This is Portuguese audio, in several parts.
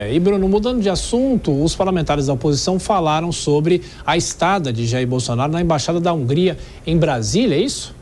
E Bruno, mudando de assunto, os parlamentares da oposição falaram sobre a estada de Jair Bolsonaro na Embaixada da Hungria em Brasília, é isso?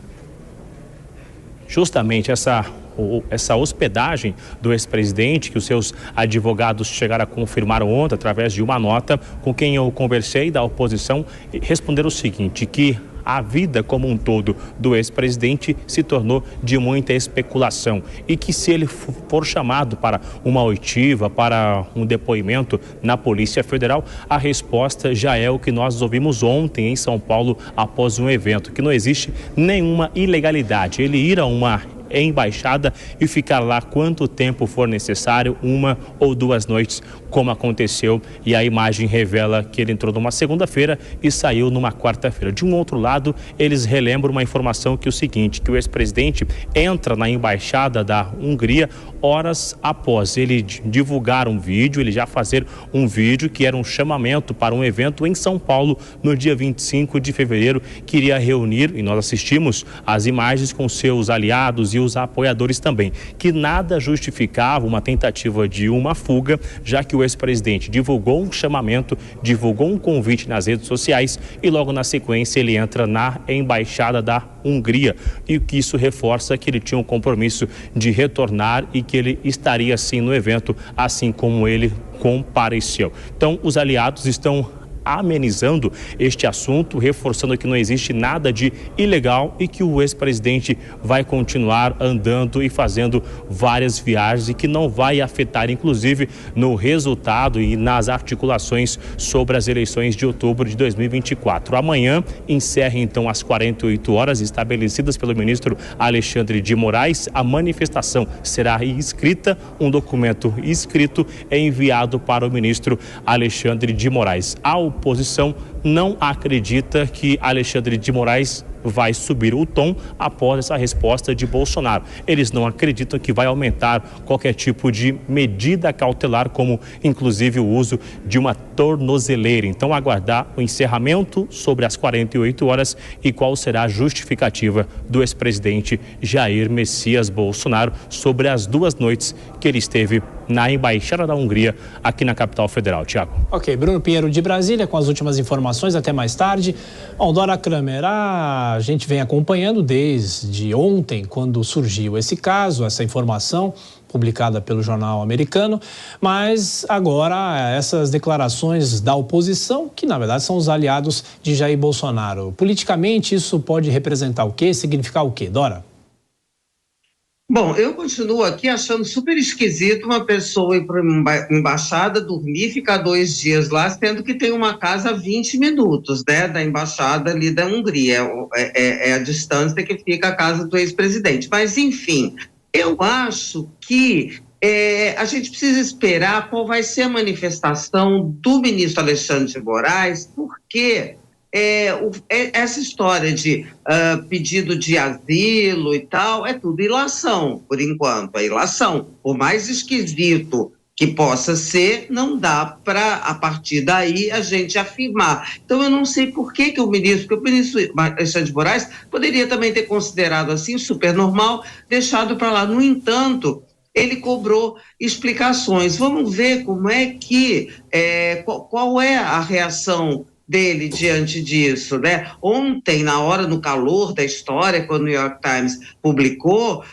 Justamente essa hospedagem do ex-presidente, que os seus advogados chegaram a confirmar ontem através de uma nota, com quem eu conversei da oposição, responderam o seguinte, que a vida como um todo do ex-presidente se tornou de muita especulação e que se ele for chamado para uma oitiva, para um depoimento na Polícia Federal, a resposta já é o que nós ouvimos ontem em São Paulo após um evento, que não existe nenhuma ilegalidade. Ele ir a uma embaixada e ficar lá quanto tempo for necessário, 1 ou 2 noites, como aconteceu, e a imagem revela que ele entrou numa segunda-feira e saiu numa quarta-feira. De um outro lado, eles relembram uma informação que é o seguinte, que o ex-presidente entra na embaixada da Hungria horas após ele divulgar um vídeo, ele já fazer um vídeo que era um chamamento para um evento em São Paulo no dia 25 de fevereiro, que iria reunir, e nós assistimos as imagens com seus aliados e os apoiadores também, que nada justificava uma tentativa de uma fuga, já que o ex-presidente divulgou um chamamento, divulgou um convite nas redes sociais e logo na sequência ele entra na embaixada da Hungria, e que isso reforça que ele tinha um compromisso de retornar e que ele estaria sim no evento, assim como ele compareceu. Então, os aliados estão amenizando este assunto, reforçando que não existe nada de ilegal e que o ex-presidente vai continuar andando e fazendo várias viagens e que não vai afetar, inclusive, no resultado e nas articulações sobre as eleições de outubro de 2024. Amanhã encerra, então, às 48 horas estabelecidas pelo ministro Alexandre de Moraes. A manifestação será escrita, um documento escrito é enviado para o ministro Alexandre de Moraes. A oposição não acredita que Alexandre de Moraes vai subir o tom após essa resposta de Bolsonaro. Eles não acreditam que vai aumentar qualquer tipo de medida cautelar, como inclusive o uso de uma tornozeleira. Então, aguardar o encerramento sobre as 48 horas e qual será a justificativa do ex-presidente Jair Messias Bolsonaro sobre as 2 noites que ele esteve na Embaixada da Hungria aqui na capital federal. Tiago. Ok, Bruno Pinheiro de Brasília com as últimas informações, até mais tarde. Bom, Dora Kramer, a gente vem acompanhando desde ontem, quando surgiu esse caso, essa informação publicada pelo jornal americano, mas agora essas declarações da oposição, que na verdade são os aliados de Jair Bolsonaro. Politicamente isso pode representar o quê? Significar o quê, Dora? Bom, eu continuo aqui achando super esquisito uma pessoa ir para uma embaixada, dormir, ficar 2 dias lá, sendo que tem uma casa a 20 minutos, né, da embaixada ali da Hungria. É a distância que fica a casa do ex-presidente. Mas, enfim, eu acho que a gente precisa esperar qual vai ser a manifestação do ministro Alexandre de Moraes, porque essa história de pedido de asilo e tal, é tudo ilação, por enquanto, é ilação. Por mais esquisito que possa ser, não dá para, a partir daí, a gente afirmar. Então, eu não sei por que o ministro Alexandre de Moraes poderia também ter considerado assim, super normal, deixado para lá. No entanto, ele cobrou explicações. Vamos ver como é que, qual é a reação dele diante disso, né? Ontem, no calor da história, quando o New York Times publicou,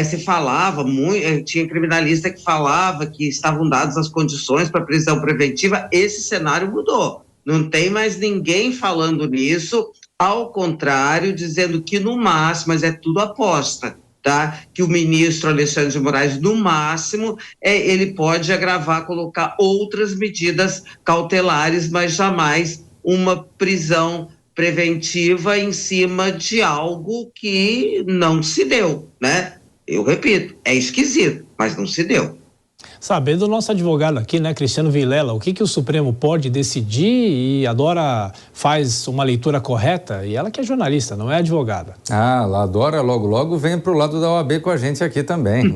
se falava muito, tinha criminalista que falava que estavam dadas as condições para prisão preventiva. Esse cenário mudou. Não tem mais ninguém falando nisso, ao contrário, dizendo que no máximo, mas é tudo aposta, tá? Que o ministro Alexandre de Moraes, no máximo, ele pode agravar, colocar outras medidas cautelares, mas jamais uma prisão preventiva em cima de algo que não se deu, né? Eu repito, é esquisito, mas não se deu. Saber do nosso advogado aqui, né, Cristiano Vilela, o que o Supremo pode decidir, e a Dora faz uma leitura correta, e ela que é jornalista, não é advogada. Ah, a Dora logo vem pro lado da OAB com a gente aqui também.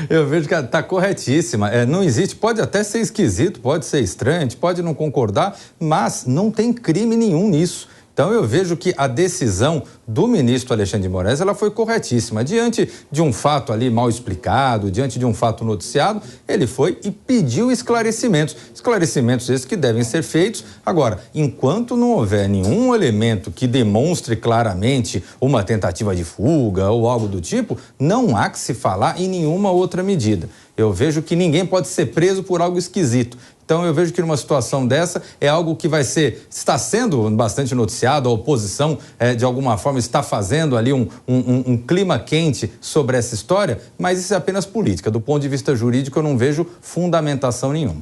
Eu vejo que está corretíssima. Não existe, pode até ser esquisito, pode ser estranho, pode não concordar, mas não tem crime nenhum nisso. Então eu vejo que a decisão do ministro Alexandre de Moraes, ela foi corretíssima. Diante de um fato ali mal explicado, diante de um fato noticiado, ele foi e pediu esclarecimentos. Esclarecimentos esses que devem ser feitos. Agora, enquanto não houver nenhum elemento que demonstre claramente uma tentativa de fuga ou algo do tipo, não há que se falar em nenhuma outra medida. Eu vejo que ninguém pode ser preso por algo esquisito. Então eu vejo que numa situação dessa é algo que está sendo bastante noticiado, a oposição de alguma forma está fazendo ali um clima quente sobre essa história, mas isso é apenas política. Do ponto de vista jurídico eu não vejo fundamentação nenhuma.